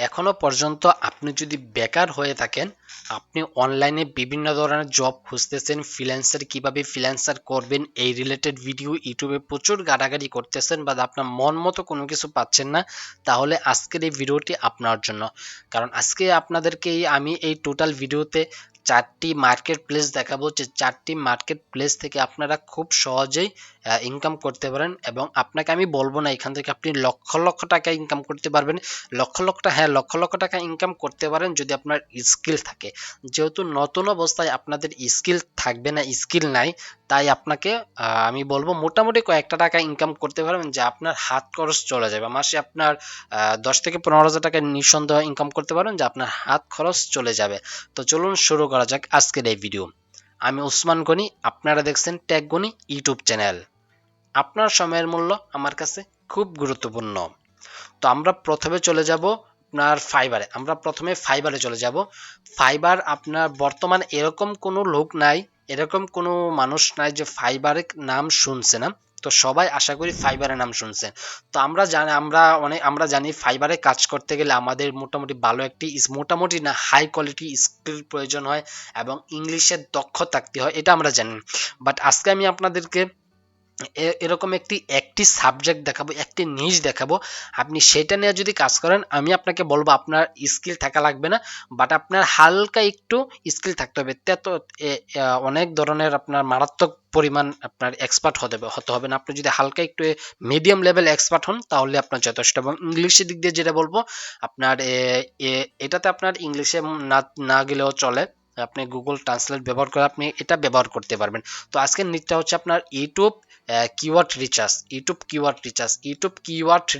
এখনো পর্যন্ত আপনি যদি বেকার হয়ে থাকেন, আপনি অনলাইনে বিভিন্ন ধরনের জব খুঁজতেছেন, ফ্রিল্যান্সার কিভাবে ফ্রিল্যান্সার করবেন এই রিলেটেড ভিডিও ইউটিউবে প্রচুর ঘাটাঘাটি করতেছেন, বা আপনার মন মতো কোনো কিছু পাচ্ছেন না, তাহলে আজকের এই ভিডিওটি আপনার জন্য। কারণ আজকে আপনাদেরকে আমি এই টোটাল ভিডিওতে চারটি মার্কেট প্লেস দেখাবো, যে চারটি মার্কেট প্লেস থেকে আপনারা খুব সহজেই ইনকাম করতে পারেন। এবং আপনাকে আমি বলবো না এখান থেকে আপনি লক্ষ লক্ষ টাকা ইনকাম করতে পারবেন। লক্ষ লক্ষ টাকা, হ্যাঁ লক্ষ লক্ষ টাকা ইনকাম করতে পারেন যদি আপনার স্কিল থাকে। যেহেতু নতুন অবস্থায় আপনাদের স্কিল থাকবে না, স্কিল নাই, তাই আপনাকে আমি বলবো মোটামুটি কয়েকটা টাকা ইনকাম করতে পারবেন, যে আপনার হাত খরচ চলে যাবে। মাসে আপনার 10 থেকে 15 হাজার টাকা নিঃসন্দেহে ইনকাম করতে পারেন, যে আপনার হাত খরচ চলে যাবে। তো চলুন শুরু করা যাক আজকের এই ভিডিও। আমি উসমান গনি, আপনারা দেখছেন টেক গনি ইউটিউব চ্যানেল। আপনার সময়ের মূল্য আমার কাছে খুব গুরুত্বপূর্ণ। তো আমরা প্রথমে চলে যাব আপনার ফাইবারে। আমরা প্রথমে ফাইবারে চলে যাব। ফাইবার আপনার বর্তমান এরকম কোনো লোক নাই, এরকম কোনো মানুষ নাই যে ফাইবারের নাম শুনছে না। তো সবাই আশা করি ফাইবারের নাম শুনছেন। তো আমরা জানি ফাইবারে কাজ করতে গেলে আমাদের মোটামুটি ভালো একটি মোটামুটি না হাই কোয়ালিটি স্কিল প্রয়োজন হয়, এবং ইংলিশের দক্ষ থাকতে হয়, এটা আমরা জানি। বাট আজকে আমি আপনাদেরকে এরকম একটি সাবজেক্ট দেখাবো, একটি নিশ দেখাবো। আপনি সেটা নিয়ে যদি কাজ করেন, আমি আপনাকে বলবো আপনার স্কিল থাকা লাগবে না, বাট আপনার হালকা একটু স্কিল থাকতে হবে। তো অনেক ধরনের আপনার মারাত্মক পরিমাণ আপনার এক্সপার্ট হতে হবে না। আপনি যদি হালকা একটু মিডিয়াম লেভেল এক্সপার্ট হন, তাহলে আপনার যথেষ্ট। এবং ইংলিশের দিক দিয়ে যেটা বলবো, আপনার এটাতে আপনার ইংলিশে না না গেলেও চলে। আপনি গুগল ট্রান্সলেট ব্যবহার করে আপনি এটা ব্যবহার করতে পারবেন। তো আজকের নিটটা হচ্ছে আপনার ইউটিউব ইউটিউব কিওয়ার্ড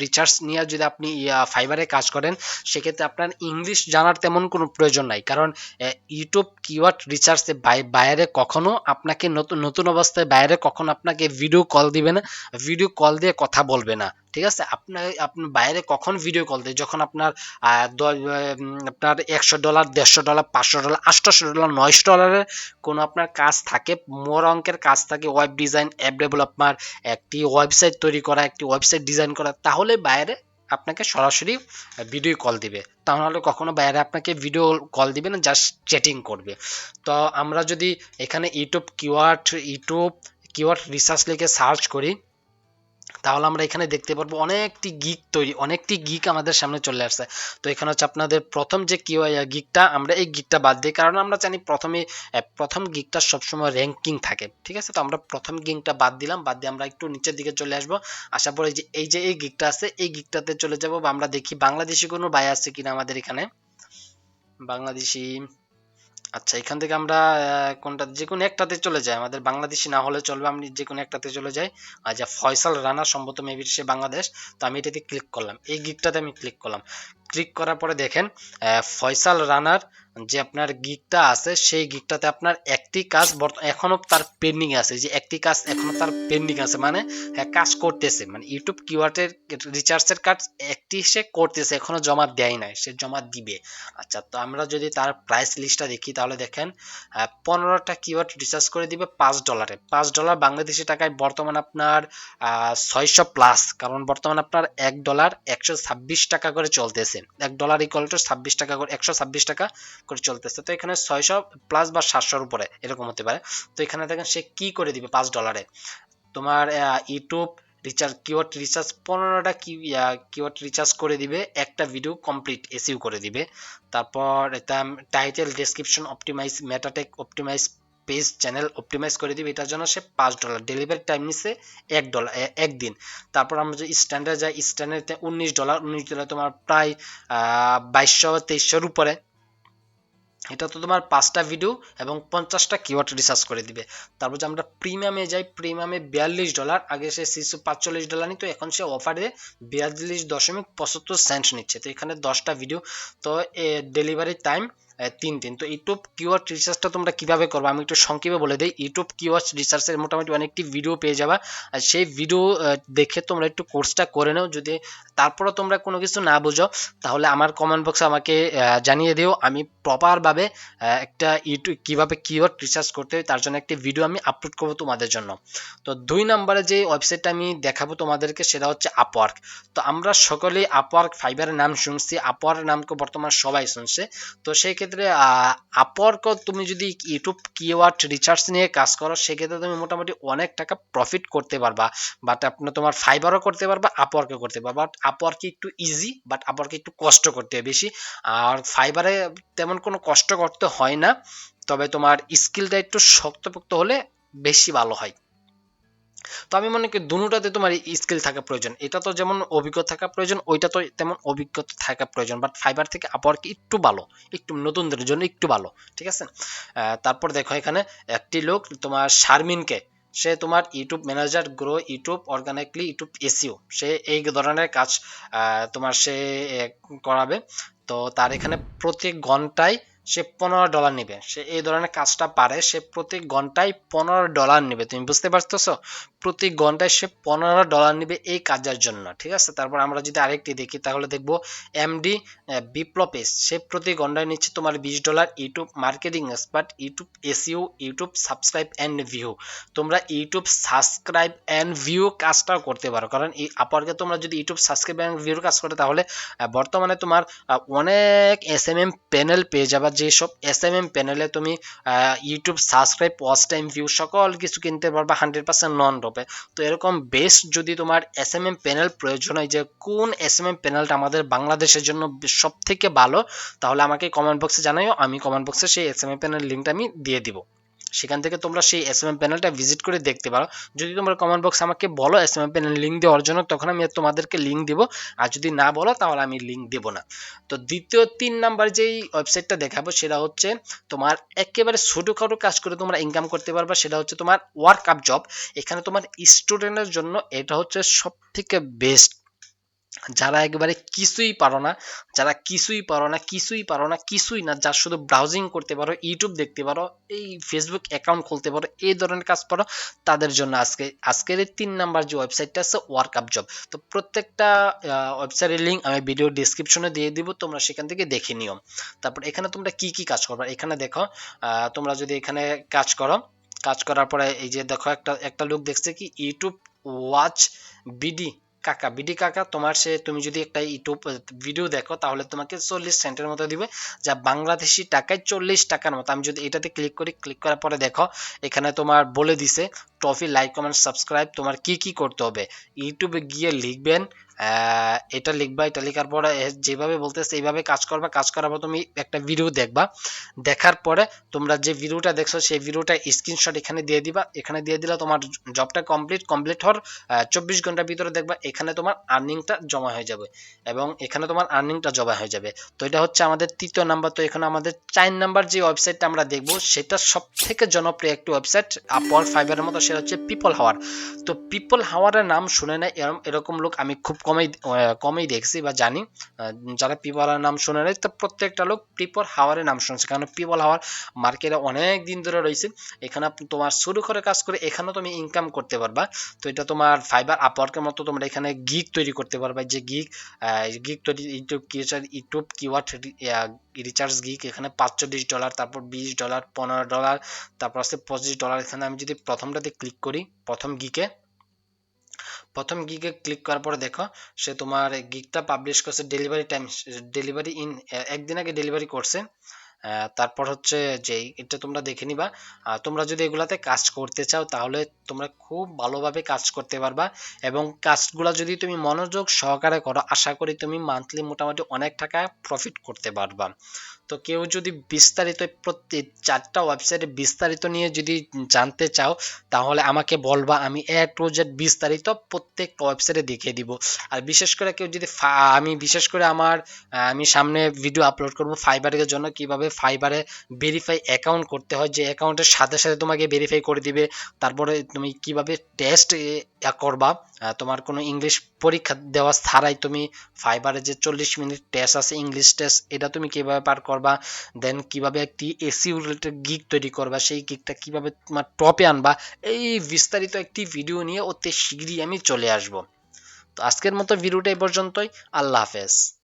রিচার্জ নিয়ে যদি আপনি ফাইবারে কাজ করেন, সেক্ষেত্রে আপনার ইংলিশ জানার তেমন কোনো প্রয়োজন নাই। কারণ ইউটিউব কিওয়ার্ড রিচার্জে বাইরে কখনো আপনাকে নতুন নতুন অবস্থায় বাইরে কখনো আপনাকে ভিডিও কল দিবে না, ভিডিও কল দিয়ে কথা বলবে না। ঠিক আছে, আপনার বাইরে কখন ভিডিও কল দেয়, যখন আপনার আপনার $100, $150, $500, $800, $900 কোনো আপনার কাজ থাকে, মোর অঙ্কের কাজ থাকে, ওয়েব ডিজাইন, অ্যাপ ডেভেলপমেন্ট, একটি ওয়েবসাইট তৈরি করা, একটি ওয়েবসাইট ডিজাইন করা, তাহলে বাইরে আপনাকে সরাসরি ভিডিও কল দিবে। তাহলে কখনো বাইরে আপনাকে ভিডিও কল দিবে না, জাস্ট চ্যাটিং করবে। তো আমরা যদি এখানে ইউটিউব কিওয়ার্ড রিসার্চ লিখে সার্চ করি, তাহলে আমরা এখানে দেখতে পারবো অনেকটি গিক আমাদের সামনে চলে আসছে। তো এখানে হচ্ছে আপনাদের প্রথম যে গিকটা, আমরা এই গিকটা বাদ দিই, কারণ আমরা জানি প্রথম গিকটা সবসময় র্যাঙ্কিং থাকে। ঠিক আছে, তো আমরা প্রথম গিকটা বাদ দিলাম, বাদ দিয়ে আমরা একটু নিচের দিকে চলে আসবো। আসার পরে এই গিকটা আছে, এই গিকটাতে চলে যাব, বা আমরা দেখি বাংলাদেশি কোনো ভাই আছে কিনা আমাদের এখানে। বাংলাদেশি, আচ্ছা এখান থেকে আমরা কোনটা, যে কোনো একটাতে চলে যাই, আমাদের বাংলাদেশি না হলে চলবে, আমি যে কোনো একটাতে চলে যাই। আচ্ছা, ফয়সাল রানা সম্ভবত মেবি সে বাংলাদেশ। তো আমি এটাতে ক্লিক করলাম, এই গিকটাতে আমি ক্লিক করলাম। ক্লিক করার পরে দেখেন ফয়সাল রানার যে আপনার গিকটা আছে, সেই গিকটাতে আপনার একটি কাজ এখনো তার পেন্ডিং আছে, যে একটি কাজ এখনো তার পেন্ডিং আছে, মানে কাজ করতেছে, মানে ইউটিউব কিওয়ার্ডের রিচার্জের কাজ একটি সে করতেছে, এখনো জমা দেয় নাই, সে জমা দিবে। আচ্ছা, তো আমরা যদি তার প্রাইস লিস্টটা দেখি, তাহলে দেখেন 15টা কিওয়ার্ড রিসার্চ করে দিবে $5। $5 বাংলাদেশি টাকায় বর্তমান আপনার 600+, কারণ বর্তমান আপনার $1 126 টাকা করে চলতেছে। $1 ইকুয়াল টু 26 টাকা করে, 126 টাকা করে চলতেছে। তো এখানে 600+ বা 700-র উপরে এরকম হতে পারে। তো এখানে দেখেন সে কি করে দিবে $5। তোমার ইউটিউব কিওয়ার্ড রিসার্চ 15টা কিওয়ার্ড রিসার্চ করে দিবে, একটা ভিডিও কমপ্লিট এসইও করে দিবে। তারপর এটা title, description optimise, meta tag optimise, page channel optimise করে দিবে, এটার জন্য সে $5। ডেলিভারি টাইম নিচ্ছে $1, একদিন। তারপর আমরা যদি স্ট্যান্ডার্ড যাই, স্ট্যান্ডার্ডে $19 তোমার প্রায় 2200-2300-র উপরে। এটা তো তোমার 5টা ভিডিও এবং 50টা কিওয়ার্ড রিসার্চ করে দিবে। তারপর যে আমরা প্রিমিয়ামে যাই, প্রিমিয়ামে $42, আগে সে $45 নিত, এখন সে অফারে 42.75 সেন্ট নিচ্ছে। তো এখানে 10টা ভিডিও, তো ডেলিভারি টাইম 3 দিন। তো ইউটিউব কিওয়ার্ড রিসার্চটা তোমরা কিভাবে করবে আমি একটু সংক্ষেপে বলে দিই। ইউটিউব কিওয়ার্ড রিসার্চের মোটামুটি অনেকটি ভিডিও পেয়ে যাবা, আর সেই ভিডিও দেখে তোমরা একটু কোর্সটা করে নাও। যদি তারপরে তোমরা কোনো কিছু না বুঝো তাহলে আমার কমেন্ট বক্সে আমাকে জানিয়ে দিও, আমি প্রপারভাবে একটা ইউটিউব কিভাবে কিওয়ার্ড রিসার্চ করতে হয় তার জন্য একটি ভিডিও আমি আপলোড করবো তোমাদের জন্য। তো 2 নম্বরে যে ওয়েবসাইটটা আমি দেখাবো তোমাদেরকে সেটা হচ্ছে আপওয়ার্ক। তো আমরা সকলেই আপওয়ার্ক ফাইবারের নাম শুনছি, আপওয়ার্ক নামকে বর্তমান সবাই শুনছে। তো সেই ক্ষেত্রে আপওয়ার্ক তুমি যদি ইউটিউব কিওয়ার্ড রিসার্চ নিয়ে কাজ করো সেক্ষেত্রে তুমি মোটামুটি অনেক টাকা প্রফিট করতে পারবা। বাট আপনার তোমার ফাইবারও করতে পারবা, আপওয়ার্কও করতে পারবা। বাট আপওয়ার্কে একটু ইজি, বাট আপওয়ার্কে একটু কষ্ট করতে হয় বেশি। আর ফাইবারে তেমন কোনো কষ্ট করতে হয় না, তবে তোমার স্কিলটা একটু শক্তপোক্ত হলে বেশি ভালো হয়। তো আমি মনে করি দুটোতে তোমার স্কিল থাকা প্রয়োজন, এটা তো যেমন অভিজ্ঞতা থাকা প্রয়োজন, ওইটা তো তেমন অভিজ্ঞতা থাকা প্রয়োজন। বাট ফাইবার থেকে আপওয়ার্ক একটু ভালো, একটু নতুনদের জন্য একটু ভালো, ঠিক আছে। তারপর দেখো এখানে একটি লোক তোমার শারমিনকে, সে তোমার YouTube manager grow YouTube organically YouTube SEO, সে এই ধরনের কাজ তোমার সে করাবে। তো তার এখানে প্রতি ঘন্টায় সে $15 নেবে, সে এই ধরনের কাজটা পারে, সে প্রতি ঘন্টায় $15 নেবে, তুমি বুঝতে পারতেছো? প্রতি ঘন্টায় সে $15 নেবে এই কাজের জন্য, ঠিক আছে। তারপর আমরা যদি আরেকটি দেখি তাহলে দেখবো এমডি বিপ্লবেশ, সে প্রতি ঘন্টায় নিচ্ছে তোমার $20 YouTube marketing expert YouTube SEO YouTube subscribe and view. তোমরা ইউটিউব সাবস্ক্রাইব অ্যান্ড ভিউ কাজটাও করতে পারো, কারণ এই আপওয়ার্কে তোমরা যদি ইউটিউব সাবস্ক্রাইব অ্যান্ড ভিউর কাজ করো তাহলে বর্তমানে তোমার অনেক এসএমএম প্যানেল পেয়ে যাবা, যেসব এসএমএম প্যানেলে তুমি YouTube subscribe watch time view সকল কিছু কিনতে পারবা 100% নন ড্রপে। তো এরকম বেস্ট যদি তোমার এসএমএম প্যানেল প্রয়োজন হয় যে কোন এসএমএম প্যানেলটা আমাদের বাংলাদেশের জন্য সব থেকে ভালো, তাহলে আমাকে কমেন্ট বক্সে জানাইও, আমি কমেন্ট বক্সে সেই এসএমএম প্যানেল লিঙ্কটা আমি দিয়ে দিব। সেখান থেকে তোমরা সেই এসএমএম প্যানেলটা ভিজিট করে দেখতে পারো। যদি তোমরা কমেন্ট বক্সে আমাকে বলো এসএমএম প্যানেল লিঙ্ক দেওয়ার জন্য, তখন আমি তোমাদেরকে লিঙ্ক দিব, আর যদি না বলো তাহলে আমি লিঙ্ক দেব না। তো দ্বিতীয় 3 নাম্বার যেই ওয়েবসাইটটা দেখাবো সেটা হচ্ছে তোমার একেবারে ছোটখাটো কাজ করে তোমরা ইনকাম করতে পারবা, সেটা হচ্ছে তোমার ওয়ার্ক আপ জব। এখানে তোমার স্টুডেন্টের জন্য এটা হচ্ছে সব থেকে বেস্ট। যারা একেবারে কিছুই পারো না, যারা কিছুই না, যারা শুধু ব্রাউজিং করতে পারো, ইউটিউব দেখতে পারো, এই ফেসবুক অ্যাকাউন্ট খুলতে পারো, এই ধরনের কাজ পারো, তাদের জন্য আজকের এই 3 নাম্বার যে ওয়েবসাইটটা আছে ওয়ার্ক আপ জব। তো প্রত্যেকটা ওয়েবসাইটের লিঙ্ক আমি ভিডিও ডিসক্রিপশনে দিয়ে দিব, তোমরা সেখান থেকে দেখে নিও। তারপর এখানে তোমরা কি কি কাজ করবে এখানে দেখো। তোমরা যদি এখানে কাজ করো, কাজ করার পরে এই যে দেখো একটা একটা লোক দেখছে কি ইউটিউব ওয়াচ বিডি বিডি কাকা, তোমার সে তুমি যদি একটা ইউটিউব ভিডিও দেখো তাহলে তোমাকে 40 সেন্টের মতো দিবে, যা বাংলাদেশি টাকায় 40 টাকার মতো। আমি যদি এটাতে ক্লিক করি, ক্লিক করার পরে দেখো এখানে তোমার বলে দিছে ট্রফি লাইক কমেন্ট সাবস্ক্রাইব তোমার কি কি করতে হবে। ইউটিউবে গিয়ে লিখবেন, এটা লিখবা, এটা লেখার পরে যেভাবে বলতেছে এইভাবে কাজ করবা, কাজ করার পর তুমি একটা ভিডিও দেখবা, দেখার পরে তোমরা যে ভিডিওটা দেখছো সেই ভিডিওটা স্ক্রিনশট এখানে দিয়ে দিবা, এখানে দিয়ে দিলে তোমার জবটা কমপ্লিট হওয়ার 24 ঘন্টার ভিতরে দেখবা এখানে তোমার আর্নিংটা জমা হয়ে যাবে, এবং এখানে তোমার আর্নিংটা জমা হয়ে যাবে। তো এটা হচ্ছে আমাদের 3 নাম্বার। তো এখানে আমাদের 4 নাম্বার যে ওয়েবসাইটটা আমরা দেখবো সেটা সব থেকে জনপ্রিয় একটি ওয়েবসাইট আপওয়ার্ক ফাইবারের মতো, সেটা হচ্ছে পিপল হাওয়ার। তো পিপল হাওয়ারের নাম শুনে না এরকম লোক আমি খুব কমই দেখছি বা জানি। যারা পিপল হাওয়ারের নাম শুনে নেয় তো প্রত্যেকটা লোক পিপল হাওয়ারের নাম শুনছে, কারণ পিপল হাওয়ার মার্কেটে অনেক দিন ধরে রয়েছে। এখানে তোমার শুরু করে কাজ করে এখানেও তুমি ইনকাম করতে পারবা। তো এটা তোমার ফাইবার আপওয়ার্কের মতো তোমরা এখানে গিগ তৈরি করতে পারবা, যে গিগ তৈরি ইউটিউব কিওয়ার্ড রিচার্জ গিগ, এখানে $45, তারপর $20, $15, তারপর আছে $25। এখানে আমি যদি প্রথমটাতে ক্লিক করি, প্রথম গিগে ক্লিক করার পরে দেখো সে তোমার গিগটা পাবলিশ করছে, ডেলিভারি ইন একদিন আগে ডেলিভারি করছে। তারপর হচ্ছে যে এটা তোমরা দেখে নিবা। তোমরা যদি এগুলাতে কাজ করতে চাও তাহলে তোমরা খুব ভালোভাবে কাজ করতে পারবা, এবং কাজগুলা যদি তুমি মনোযোগ সহকারে করো আশা করি তুমি মান্থলি মোটামুটি অনেক টাকা প্রফিট করতে পারবা। তো কেউ যদি বিস্তারিত প্রত্যেক 4টা ওয়েবসাইটে বিস্তারিত নিয়ে যদি জানতে চাও তাহলে আমাকে বলবা, আমি এ টু জেড বিস্তারিত প্রত্যেক ওয়েবসাইটে দেখিয়ে দিব। আর বিশেষ করে কেউ যদি আমি বিশেষ করে আমি সামনে ভিডিও আপলোড করব ফাইবারের জন্য, কিভাবে ফাইবারে ভেরিফাই অ্যাকাউন্ট করতে হয়, যে অ্যাকাউন্টের সাথে সাথে তোমাকে ভেরিফাই করে দিবে। তারপরে তুমি কিভাবে টেস্ট করবা, তোমার কোনো ইংলিশ পরীক্ষা দেওয়া ছাড়াই তুমি ফাইবারে যে 40 মিনিট টেস্ট আছে ইংলিশ টেস্ট, এটা তুমি কিভাবে পার করবা। করবা, দেন কিভাবে একটি এসি রিলেটেড গিগ তৈরি করবা, সেই গিগটা কিভাবে তোমার টপে আনবা, এই বিস্তারিত একটি ভিডিও নিয়ে অতি শীঘ্রই আমি চলে আসব। তো আজকের মতো ভিডিওটা এই পর্যন্তই। আল্লাহ হাফেজ।